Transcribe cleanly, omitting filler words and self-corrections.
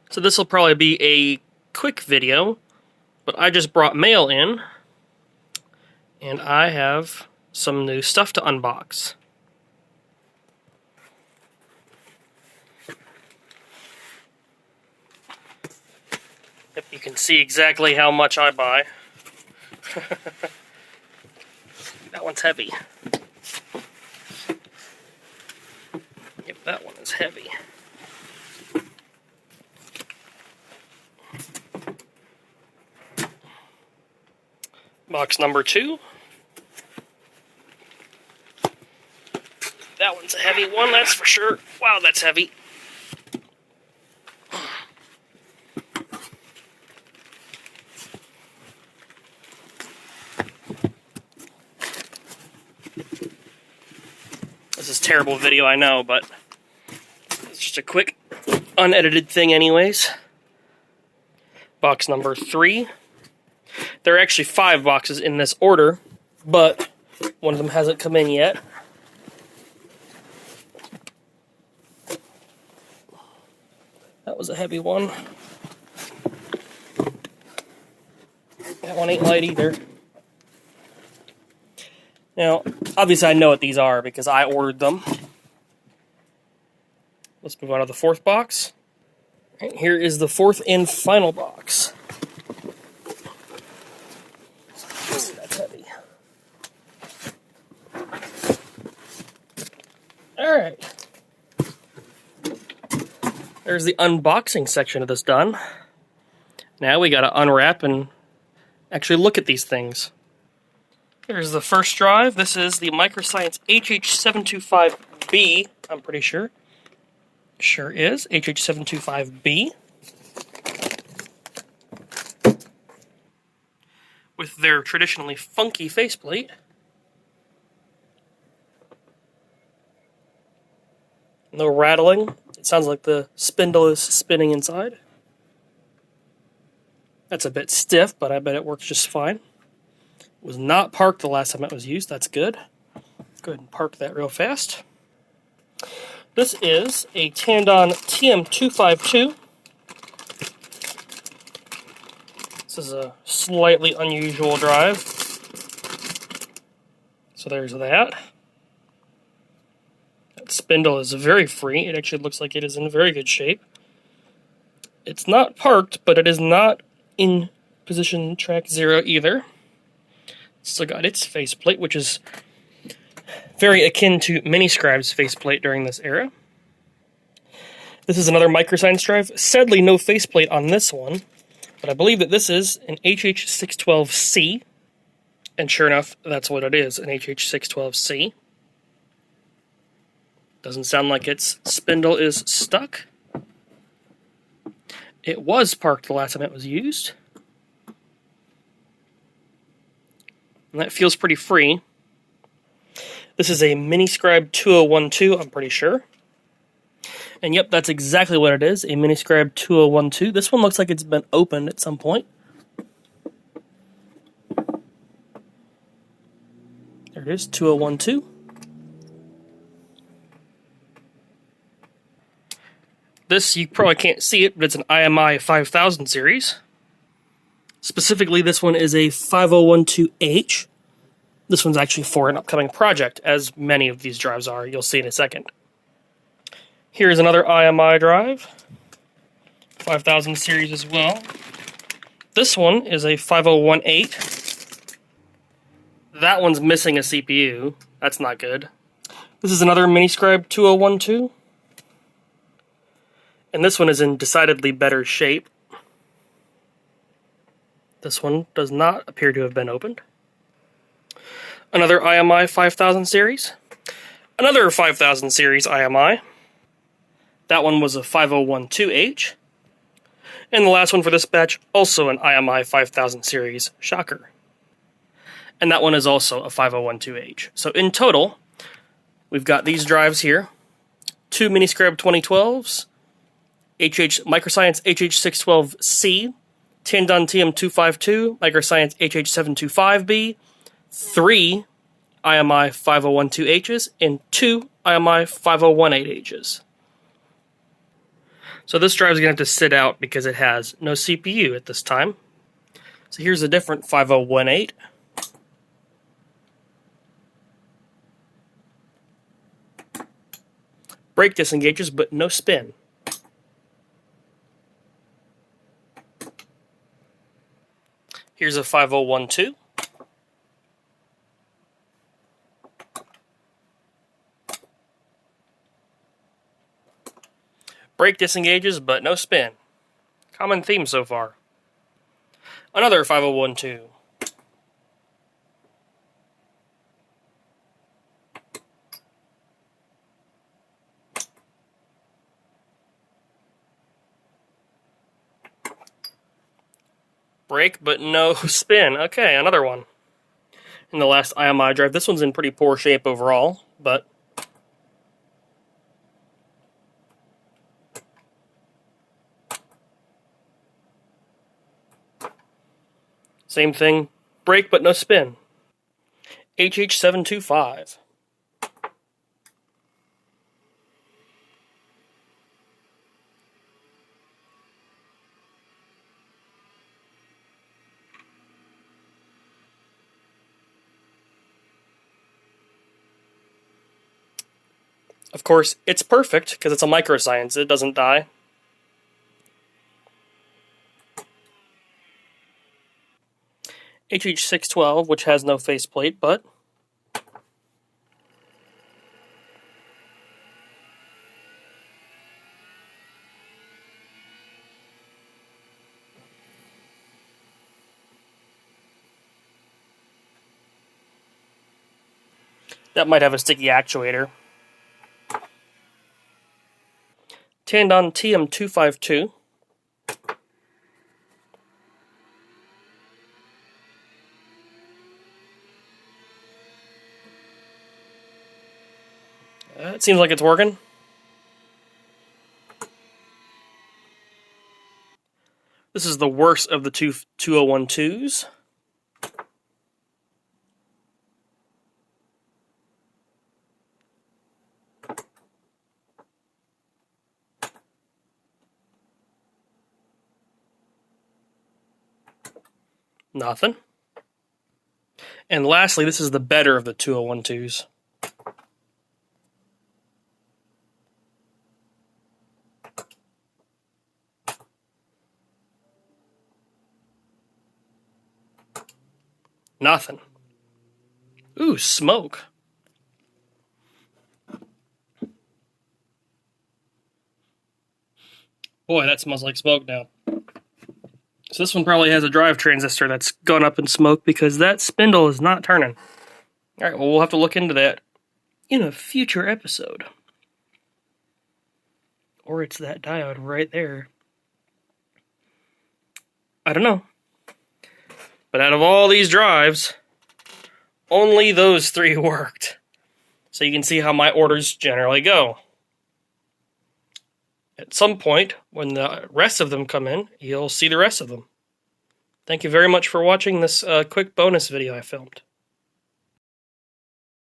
So this will probably be a quick video, but I just brought mail in, and I have some new stuff to unbox. Yep, you can see exactly how much I buy. That one's heavy. Yep, that one is heavy. Box number 2. That one's a heavy one, that's for sure. Wow, that's heavy. This is terrible video, I know, but it's just a quick, unedited thing anyways. Box number 3. There are actually 5 boxes in this order, but one of them hasn't come in yet. That was a heavy one. That one ain't light either. Now, obviously I know what these are because I ordered them. Let's move on to the 4th box. Right, here is the 4th and final box. That's heavy. Alright. There's the unboxing section of this done. Now we gotta unwrap and actually look at these things. Here's the first drive. This is the Microscience HH725B, I'm pretty sure. Sure is, HH725B. With their traditionally funky faceplate. No rattling. It sounds like the spindle is spinning inside. That's a bit stiff, but I bet it works just fine. Was not parked the last time it was used. That's good. Go ahead and park that real fast. This is a Tandon TM-252. This is a slightly unusual drive. So there's that. That spindle is very free. It actually looks like it is in very good shape. It's not parked, but it is not in position track 0 either. Still got its faceplate, which is very akin to Miniscribe's faceplate during this era. This is another Microscience drive. Sadly, no faceplate on this one, but I believe that this is an HH612C, and sure enough, that's what it is, an HH612C. Doesn't sound like its spindle is stuck. It was parked the last time it was used. And that feels pretty free. This is a Miniscribe 2012, I'm pretty sure. And yep, that's exactly what it is, a Miniscribe 2012. This one looks like it's been opened at some point. There it is, 2012. This, you probably can't see it, but it's an IMI 5000 series. Specifically, this one is a 5012H. This one's actually for an upcoming project, as many of these drives are. You'll see in a second. Here's another IMI drive. 5000 series as well. This one is a 5018. That one's missing a CPU. That's not good. This is another Miniscribe 2012. And this one is in decidedly better shape. This one does not appear to have been opened. Another IMI 5000 series. Another 5000 series IMI. That one was a 5012H. And the last one for this batch, also an IMI 5000 series. Shocker. And that one is also a 5012H. So in total, we've got these drives here. 2 Miniscribe 2012s. Microscience HH612C. Tandon TM-252, Microscience HH725B, 3 IMI 5012Hs, and 2 IMI 5018Hs. So this drive is going to have to sit out because it has no CPU at this time. So here's a different 5018. Brake disengages, but no spin. Here's a 5012. Brake disengages, but no spin. Common theme so far. Another 5012. Brake, but no spin. Okay, another one. In the last IMI drive, this one's in pretty poor shape overall, but same thing. Brake, but no spin. HH725. Of course, it's perfect because it's a Microscience. It doesn't die. HH612, which has no faceplate, but that might have a sticky actuator. Tandon TM-252. It seems like it's working. This is the worst of the two 2012s. Nothing. And lastly, this is the better of the 2012s. Nothing. Ooh, smoke. Boy, that smells like smoke now. So this one probably has a drive transistor that's gone up in smoke because that spindle is not turning. Alright, well, we'll have to look into that in a future episode. Or it's that diode right there. I don't know. But out of all these drives, only those three worked. So you can see how my orders generally go. At some point, when the rest of them come in, you'll see the rest of them. Thank you very much for watching this quick bonus video I filmed.